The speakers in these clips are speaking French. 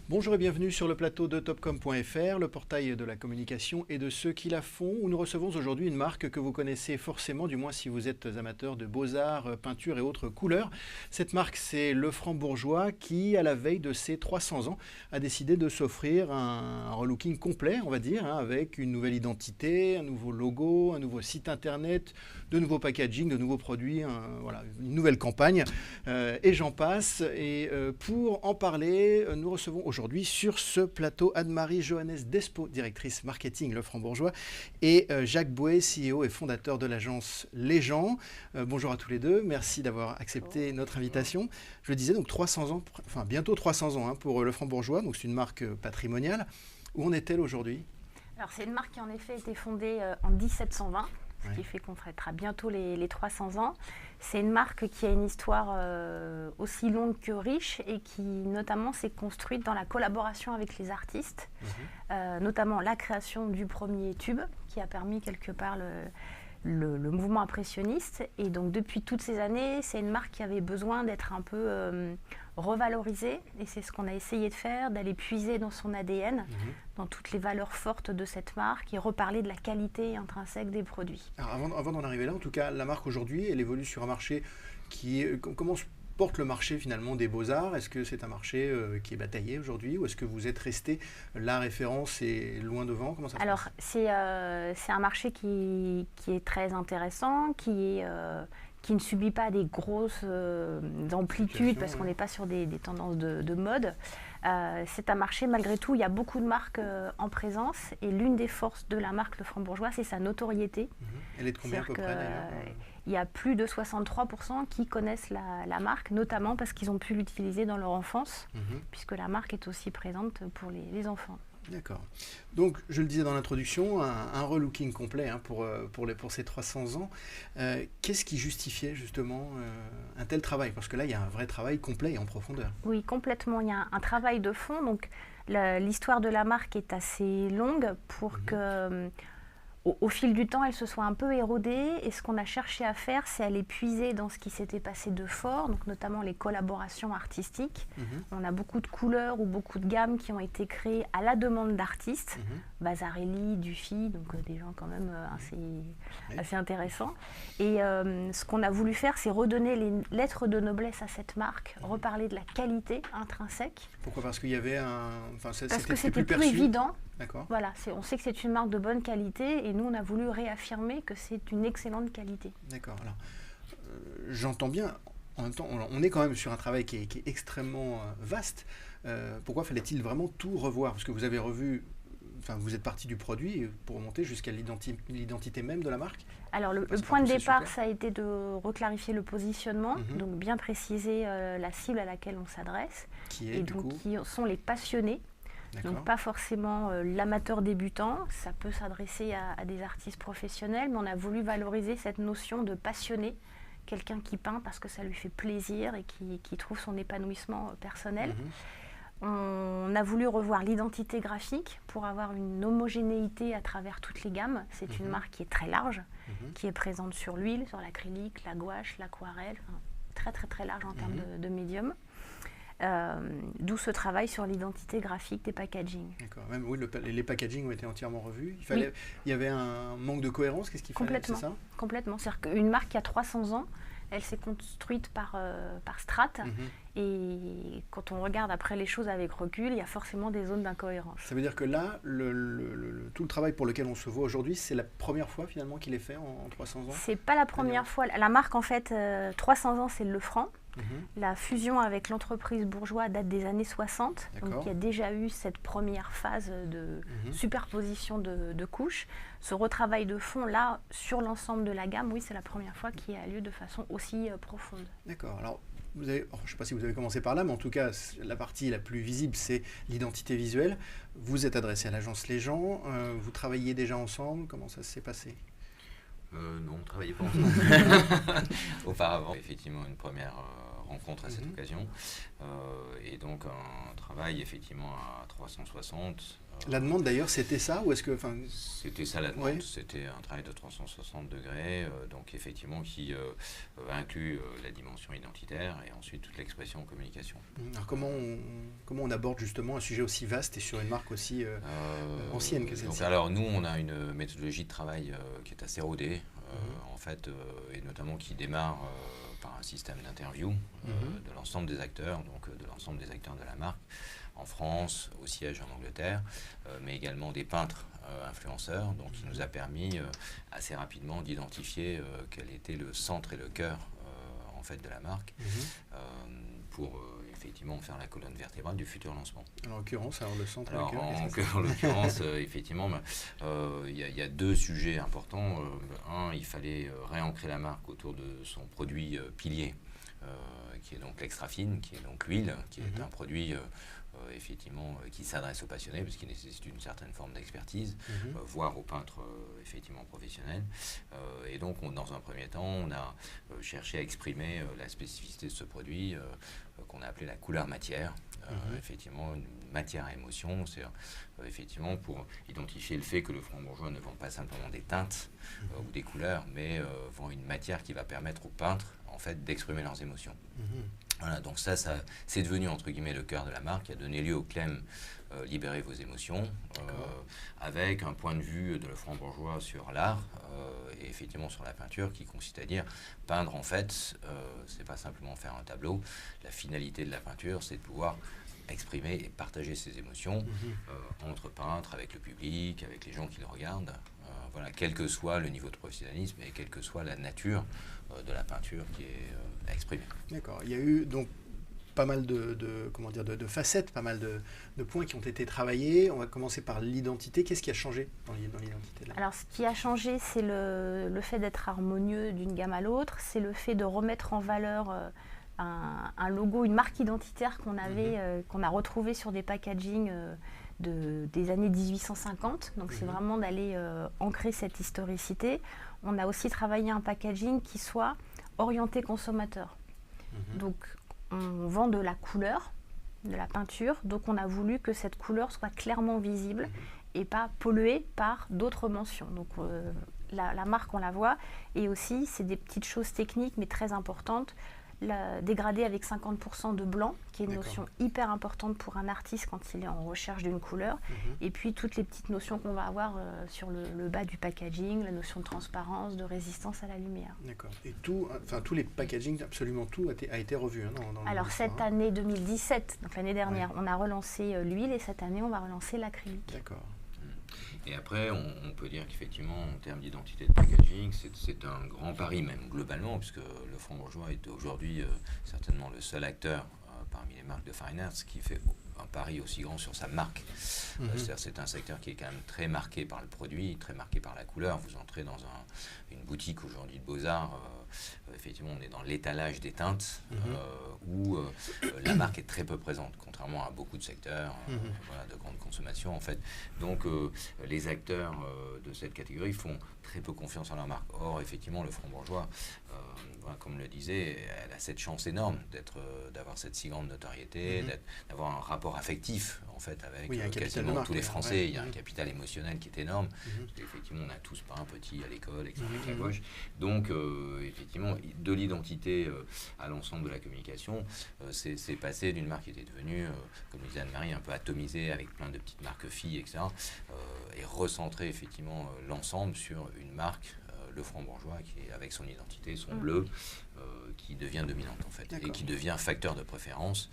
Bonjour et bienvenue sur le plateau de Topcom.fr, le portail de la communication et de ceux qui la font, où nous recevons aujourd'hui une marque que vous connaissez forcément, du moins si vous êtes amateur de beaux-arts, peinture et autres couleurs. Cette marque, c'est Le Franc-Bourgeois qui, à la veille de ses 300 ans, a décidé de s'offrir un relooking complet, on va dire, avec une nouvelle identité, un nouveau logo, un nouveau site internet, de nouveaux packaging, de nouveaux produits, voilà, une nouvelle campagne, et j'en passe. Et pour en parler, nous recevons aujourd'hui sur ce plateau Anne-Marie Johannes Despo, directrice marketing Le Franc-Bourgeois, et Jacques Bouet, CEO et fondateur de l'agence Les Gens. Bonjour à tous les deux, merci d'avoir accepté notre invitation. Je le disais, donc 300 ans, enfin bientôt 300 ans pour Le Franc-Bourgeois, donc c'est une marque patrimoniale. Où en est-elle aujourd'hui ? Alors c'est une marque qui en effet a été fondée en 1720. Ce qui fait qu'on fêtera bientôt les 300 ans. C'est une marque qui a une histoire aussi longue que riche et qui notamment s'est construite dans la collaboration avec les artistes, notamment la création du premier tube qui a permis quelque part le mouvement impressionniste. Et donc depuis toutes ces années, c'est une marque qui avait besoin d'être un peu revalorisée, et c'est ce qu'on a essayé de faire, d'aller puiser dans son ADN, dans toutes les valeurs fortes de cette marque, et reparler de la qualité intrinsèque des produits. Alors avant d'en arriver là, en tout cas, la marque aujourd'hui, elle évolue sur un marché qui est... Comment se porte le marché finalement des beaux-arts ? Est-ce que c'est un marché qui est bataillé aujourd'hui, ou est-ce que vous êtes resté la référence et loin devant ? Comment ça se passe ? C'est un marché qui est très intéressant, qui ne subit pas des grosses amplitudes parce qu'on n'est pas sur des tendances de mode. C'est un marché, malgré tout, il y a beaucoup de marques en présence, et l'une des forces de la marque Le Franc-Bourgeois, c'est sa notoriété. Elle est de combien à peu près d'ailleurs ? Il y a plus de 63% qui connaissent la marque, notamment parce qu'ils ont pu l'utiliser dans leur enfance, puisque la marque est aussi présente pour les enfants. D'accord. Donc, je le disais dans l'introduction, un relooking complet pour ces 300 ans. Qu'est-ce qui justifiait justement un tel travail ? Parce que là, il y a un vrai travail complet et en profondeur. Oui, complètement. Il y a un travail de fond. Donc, l'histoire de la marque est assez longue pour que... Au fil du temps, elle se soit un peu érodée, et ce qu'on a cherché à faire, c'est aller puiser dans ce qui s'était passé de fort, donc notamment les collaborations artistiques. On a beaucoup de couleurs ou beaucoup de gammes qui ont été créées à la demande d'artistes, Vasarely, Dufy, donc des gens quand même assez intéressants. Et ce qu'on a voulu faire, c'est redonner les lettres de noblesse à cette marque, reparler de la qualité intrinsèque. Pourquoi ? Parce qu'il y avait Parce que c'était plus évident. D'accord. Voilà, on sait que c'est une marque de bonne qualité, et nous, on a voulu réaffirmer que c'est une excellente qualité. D'accord. Alors, j'entends bien. En même temps, on est quand même sur un travail qui est extrêmement vaste. Pourquoi fallait-il vraiment tout revoir ? Parce que vous avez revu... Enfin, vous êtes parti du produit pour remonter jusqu'à l'identité même de la marque. Alors, le point de départ, ça a été de reclarifier le positionnement, donc bien préciser la cible à laquelle on s'adresse. Qui est, qui sont les passionnés. Donc pas forcément l'amateur débutant, ça peut s'adresser à des artistes professionnels, mais on a voulu valoriser cette notion de passionné, quelqu'un qui peint parce que ça lui fait plaisir et qui trouve son épanouissement personnel. On a voulu revoir l'identité graphique pour avoir une homogénéité à travers toutes les gammes. C'est une marque qui est très large, qui est présente sur l'huile, sur l'acrylique, la gouache, l'aquarelle, très très très large en termes de médium. D'où ce travail sur l'identité graphique des packaging. D'accord. Même, oui, les packaging ont été entièrement revus. Il y avait un manque de cohérence. Qu'est-ce qu'il fallait ? C'est ça ? Complètement. C'est-à-dire qu'une marque qui a 300 ans, elle s'est construite par strates. Et quand on regarde après les choses avec recul, il y a forcément des zones d'incohérence. Ça veut dire que là, tout le travail pour lequel on se voit aujourd'hui, c'est la première fois finalement qu'il est fait en 300 ans ? C'est pas la première fois. La marque, en fait, 300 ans, c'est Le Franc. La fusion avec l'entreprise Bourgeois date des années 60, donc il y a déjà eu cette première phase de superposition de couches. Ce retravail de fond, là, sur l'ensemble de la gamme, oui, c'est la première fois qu'il a lieu de façon aussi profonde. D'accord. Alors, je ne sais pas si vous avez commencé par là, mais en tout cas, la partie la plus visible, c'est l'identité visuelle. Vous êtes adressé à l'agence Les Gens, vous travaillez déjà ensemble, comment ça s'est passé ? Non, on ne travaillait pas ensemble. Auparavant, effectivement, une première rencontre à cette occasion, et donc un travail travaille effectivement à 360. La demande d'ailleurs, c'était ça ou est-ce que, c'était ça la demande, oui. C'était un travail de 360 degrés, donc effectivement qui inclut la dimension identitaire et ensuite toute l'expression en communication. Alors comment on aborde justement un sujet aussi vaste et sur une marque aussi ancienne que celle-ci? Alors nous, on a une méthodologie de travail qui est assez rodée, en fait, et notamment qui démarre par un système d'interview de l'ensemble des acteurs, donc de l'ensemble des acteurs de la marque, en France, au siège en Angleterre, mais également des peintres influenceurs, donc qui nous a permis assez rapidement d'identifier quel était le centre et le cœur en fait de la marque pour effectivement faire la colonne vertébrale du futur lancement. En l'occurrence, alors le centre alors, et le cœur. En l'occurrence, effectivement, il y a deux sujets importants. Un, il fallait réancrer la marque autour de son produit pilier, qui est donc l'extra fine, qui est donc l'huile, qui est un produit effectivement qui s'adresse aux passionnés parce qu'il nécessite une certaine forme d'expertise, voire aux peintres effectivement professionnels. Et donc dans un premier temps, on a cherché à exprimer la spécificité de ce produit qu'on a appelé la couleur matière. Effectivement, une matière à émotion, c'est effectivement pour identifier le fait que le Franc-Bourgeois ne vend pas simplement des teintes ou des couleurs, mais vend une matière qui va permettre aux peintres en fait d'exprimer leurs émotions. Voilà, donc ça c'est devenu entre guillemets le cœur de la marque, qui a donné lieu au claim libérez vos émotions, avec un point de vue de le Franc-Bourgeois sur l'art et effectivement sur la peinture, qui consiste à dire peindre en fait, c'est pas simplement faire un tableau. La finalité de la peinture, c'est de pouvoir exprimer et partager ses émotions entre peintres, avec le public, avec les gens qui le regardent. Voilà, quel que soit le niveau de professionnalisme et quelle que soit la nature de la peinture qui est exprimée. D'accord. Il y a eu donc pas mal de facettes, pas mal de points qui ont été travaillés. On va commencer par l'identité. Qu'est-ce qui a changé dans l'identité de la marque? Alors, ce qui a changé, c'est le fait d'être harmonieux d'une gamme à l'autre. C'est le fait de remettre en valeur un logo, une marque identitaire qu'on a retrouvé sur des packagings des années 1850. Donc, c'est vraiment d'aller ancrer cette historicité. On a aussi travaillé un packaging qui soit orienté consommateur. Donc, on vend de la couleur, de la peinture. Donc, on a voulu que cette couleur soit clairement visible et pas polluée par d'autres mentions. Donc, la marque, on la voit. Et aussi, c'est des petites choses techniques, mais très importantes. Dégradé avec 50% de blanc, qui est une notion hyper importante pour un artiste quand il est en recherche d'une couleur. Et puis toutes les petites notions qu'on va avoir sur le bas du packaging, la notion de transparence, de résistance à la lumière. D'accord. Et tous les packagings, absolument tout a été revu. Alors cette année 2017, donc l'année dernière, on a relancé l'huile et cette année on va relancer l'acrylique. D'accord. Et après, on peut dire qu'effectivement, en termes d'identité de packaging, c'est un grand pari, même globalement, puisque le Franc-Bourgeois est aujourd'hui certainement le seul acteur parmi les marques de fine arts qui fait un pari aussi grand sur sa marque. C'est-à-dire c'est un secteur qui est quand même très marqué par le produit, très marqué par la couleur. Vous entrez dans une boutique aujourd'hui de Beaux-Arts, effectivement on est dans l'étalage des teintes, où la marque est très peu présente, contrairement à beaucoup de secteurs de grande consommation en fait. Donc les acteurs de cette catégorie font très peu confiance en leur marque. Or effectivement le Franc-Bourgeois, comme le disait, elle a cette chance énorme d'avoir cette si grande notoriété, d'avoir un rapport affectif en fait avec quasiment tous les Français. Il y a un capital émotionnel qui est énorme. Parce qu'effectivement, on a tous pas un petit à l'école, avec la gauche. Donc, effectivement, de l'identité à l'ensemble de la communication, c'est passé d'une marque qui était devenue, comme disait Anne-Marie, un peu atomisée avec plein de petites marques filles, etc. Et recentrer effectivement l'ensemble sur une marque, le Franc-Bourgeois, qui avec son identité, son bleu, qui devient dominante en fait, et qui devient facteur de préférence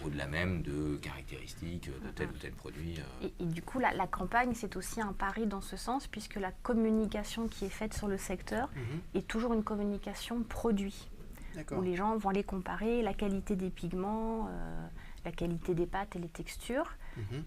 au-delà même de caractéristiques de tel ou tel produit. Et du coup, la campagne, c'est aussi un pari dans ce sens, puisque la communication qui est faite sur le secteur est toujours une communication produit, où les gens vont aller comparer la qualité des pigments, la qualité des pâtes et les textures.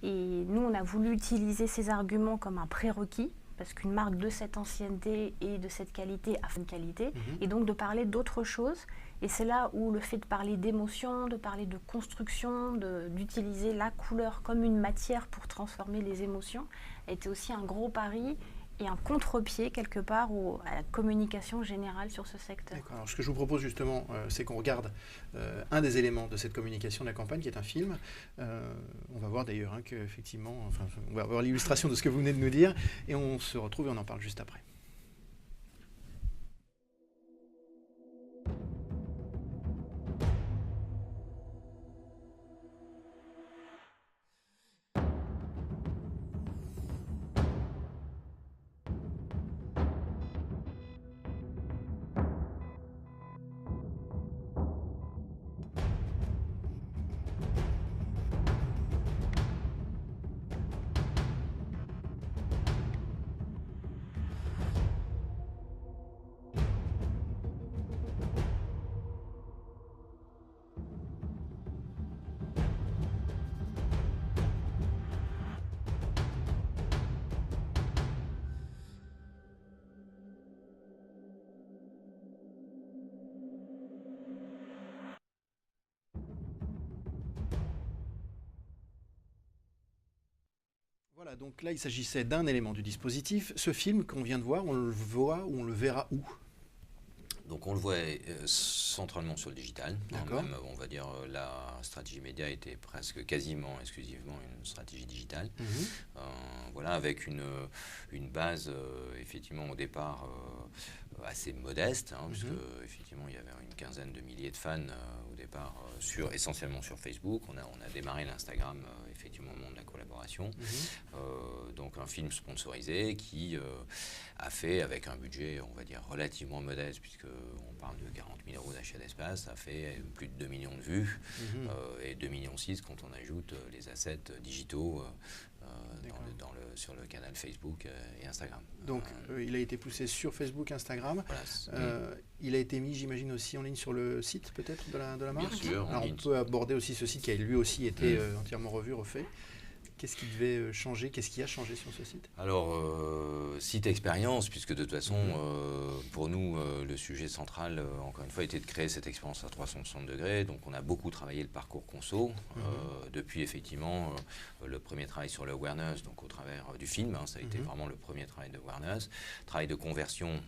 Et nous, on a voulu utiliser ces arguments comme un prérequis, parce qu'une marque de cette ancienneté et de cette qualité a une qualité, et donc de parler d'autre chose. Et c'est là où le fait de parler d'émotion, de parler de construction, d'utiliser la couleur comme une matière pour transformer les émotions, a été aussi un gros pari et un contre-pied quelque part à la communication générale sur ce secteur. D'accord. Alors, ce que je vous propose justement, c'est qu'on regarde un des éléments de cette communication de la campagne, qui est un film. On va voir d'ailleurs qu'effectivement, enfin, on va voir l'illustration de ce que vous venez de nous dire, et on se retrouve et on en parle juste après. Voilà, donc là, il s'agissait d'un élément du dispositif. Ce film qu'on vient de voir, on le voit ou on le verra où? Donc on le voit centralement sur le digital. D'accord. Même, on va dire, la stratégie média était presque quasiment exclusivement une stratégie digitale. Voilà, avec une base effectivement au départ assez modeste, puisque effectivement il y avait une quinzaine de milliers de fans au départ, essentiellement sur Facebook. On a démarré l'Instagram effectivement au moment de la collaboration. Donc un film sponsorisé qui a fait, avec un budget on va dire relativement modeste, puisque on parle de 40 000 € d'achat d'espace, ça fait plus de 2 millions de vues, et 2,6 millions quand on ajoute les assets digitaux sur le canal Facebook et Instagram. Donc il a été poussé sur Facebook, Instagram. Voilà, il a été mis, j'imagine, aussi en ligne sur le site peut-être de la marque. Bien sûr. Alors on peut aborder aussi ce site qui a lui aussi été entièrement revu, refait. Qu'est-ce qui devait changer? Qu'est-ce qui a changé sur ce site? Alors, site expérience, puisque de toute façon, pour nous, le sujet central, encore une fois, était de créer cette expérience à 360 degrés. Donc, on a beaucoup travaillé le parcours conso, depuis effectivement le premier travail sur l'awareness, donc au travers du film. Ça a été vraiment le premier travail de awareness. Travail de conversion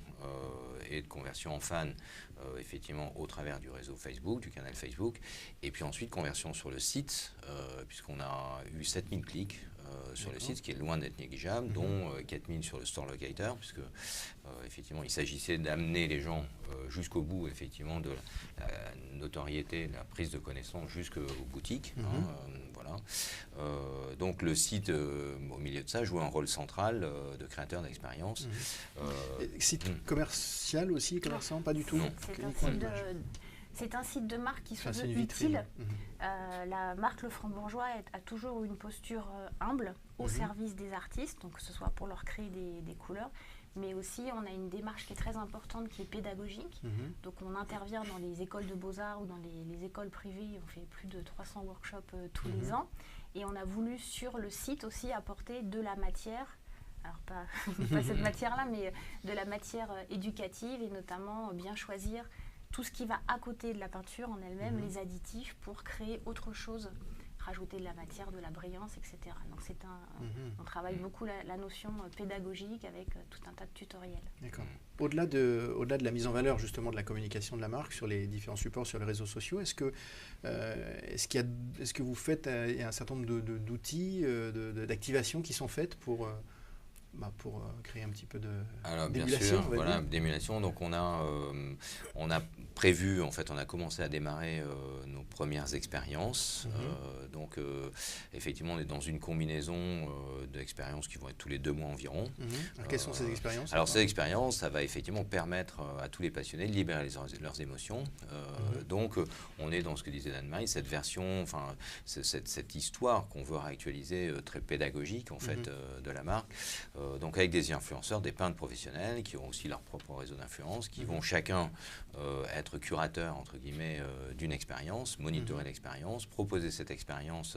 et de conversion en fan, effectivement, au travers du réseau Facebook, du canal Facebook. Et puis ensuite, conversion sur le site, puisqu'on a eu 7000 clics sur le site, ce qui est loin d'être négligeable, dont 4000 sur le store locator, puisque effectivement il s'agissait d'amener les gens jusqu'au bout effectivement de la notoriété, de la prise de connaissance jusqu'aux boutiques. Voilà. Donc le site, au milieu de ça, joue un rôle central de créateur d'expérience. Site commercial aussi, commerçant, pas du tout? Non. C'est un site de marque qui se veut une utile. La marque Le Franc-Bourgeois a toujours eu une posture humble au service des artistes, donc que ce soit pour leur créer des couleurs, mais aussi on a une démarche qui est très importante, qui est pédagogique. Donc on intervient dans les écoles de beaux-arts ou dans les écoles privées, on fait plus de 300 workshops tous les ans, et on a voulu sur le site aussi apporter de la matière. Alors pas cette matière-là, mais de la matière éducative, et notamment bien choisir tout ce qui va à côté de la peinture en elle-même, les additifs, pour créer autre chose, rajouter de la matière, de la brillance, etc. Donc on travaille beaucoup la notion pédagogique avec tout un tas de tutoriels. D'accord. Au-delà de la mise en valeur justement de la communication de la marque sur les différents supports, sur les réseaux sociaux, est-ce que vous faites un certain nombre d'outils, d'activations qui sont faites pour créer un petit peu d'émulation? Voilà, d'émulation. Donc on a prévu, en fait, on a commencé à démarrer nos premières expériences. Donc effectivement, on est dans une combinaison d'expériences qui vont être tous les 2 mois environ. Alors, quelles sont ces expériences? Alors ces expériences, ça va effectivement permettre à tous les passionnés de libérer leurs émotions. Donc on est dans ce que disait Dan-Marie, cette version, enfin cette histoire qu'on veut réactualiser très pédagogique en fait de la marque. Donc avec des influenceurs, des peintres professionnels qui ont aussi leur propre réseau d'influence, qui vont chacun être curateurs entre guillemets d'une expérience, monitorer l'expérience, proposer cette expérience.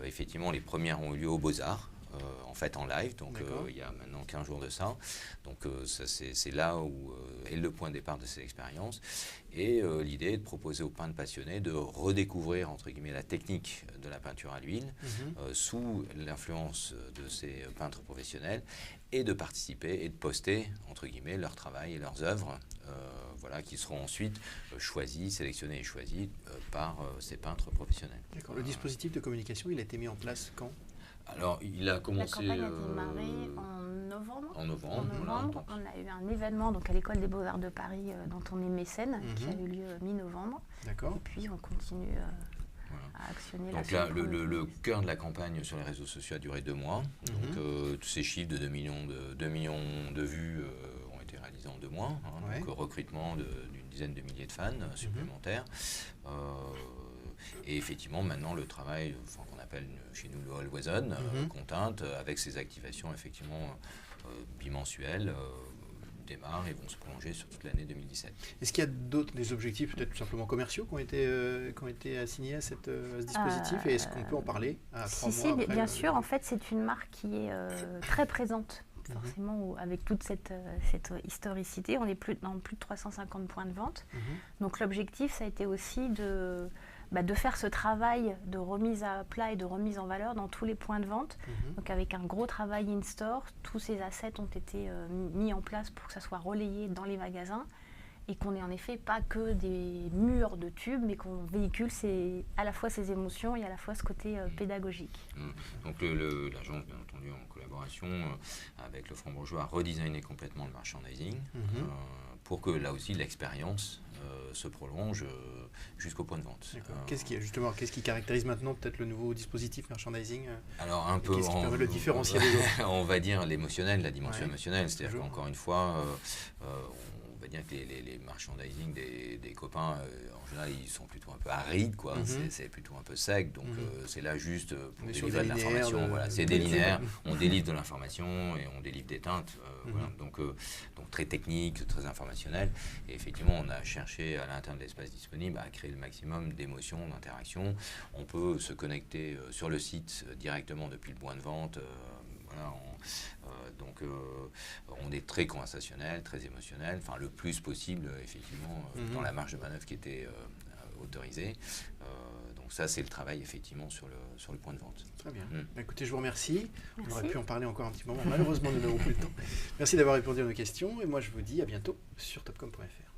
Effectivement, les premières ont eu lieu aux Beaux-Arts. en fait en live, donc il y a maintenant 15 jours de ça. Donc c'est là où est le point de départ de cette expérience. Et l'idée est de proposer aux peintres passionnés de redécouvrir entre guillemets la technique de la peinture à l'huile sous l'influence de ces peintres professionnels et de participer et de poster entre guillemets leur travail et leurs œuvres voilà, qui seront ensuite choisis, sélectionnés et choisis par ces peintres professionnels. D'accord. Le dispositif de communication, il a été mis en place quand ? Alors, il a commencé... La campagne a démarré en novembre. En novembre. Voilà, on a eu un événement donc, à l'École des Beaux-Arts de Paris dont on est mécène, qui a eu lieu mi-novembre. D'accord. Et puis, on continue à actionner donc là, le cœur de la campagne sur les réseaux sociaux a duré 2 mois. Donc, tous ces chiffres de 2 millions de vues ont été réalisés en 2 mois. Donc, recrutement d'une dizaine de milliers de fans supplémentaires. Et effectivement, maintenant, le travail qu'on appelle chez nous le All Wazon, qu'on teinte, avec ces activations effectivement bimensuelles, démarrent et vont se prolonger sur toute l'année 2017. Est-ce qu'il y a des objectifs peut-être tout simplement commerciaux qui ont été assignés à ce dispositif et est-ce qu'on peut en parler à 3 mois après, bien sûr. En fait, c'est une marque qui est très présente. Forcément, avec toute cette historicité, on est dans plus de 350 points de vente. Donc l'objectif, ça a été aussi de faire ce travail de remise à plat et de remise en valeur dans tous les points de vente. Donc avec un gros travail in-store, tous ces assets ont été mis en place pour que ça soit relayé dans les magasins et qu'on n'ait en effet pas que des murs de tubes, mais qu'on véhicule à la fois ces émotions et à la fois ce côté pédagogique. Donc l'agence, bien entendu, en collaboration avec le Franc-Bourgeois, a redesigné complètement le merchandising pour que là aussi l'expérience se prolonge jusqu'au point de vente. Qu'est-ce qui caractérise maintenant peut-être le nouveau dispositif merchandising Alors un peu, qu'est-ce qui permet de le différencier des autres? On va dire l'émotionnel, la dimension émotionnelle, c'est-à-dire qu'encore une fois, on va dire que les merchandising des copains, en général, ils sont plutôt un peu arides, quoi. C'est plutôt un peu sec, donc c'est là juste pour délivrer de l'information. Voilà, c'est des linéaires, on délivre de l'information et on délivre des teintes. Voilà. Donc très technique, très informationnel. Et effectivement, on a cherché à l'intérieur de l'espace disponible à créer le maximum d'émotions, d'interactions. On peut se connecter sur le site directement depuis le point de vente. Voilà, donc on est très conversationnel, très émotionnel, enfin le plus possible effectivement dans la marge de manœuvre qui était autorisée. Donc ça c'est le travail effectivement sur le point de vente. Très bien. Écoutez, je vous remercie. Merci. On aurait pu en parler encore un petit moment. Malheureusement, nous n'avons plus le temps. Merci d'avoir répondu à nos questions et moi je vous dis à bientôt sur topcom.fr.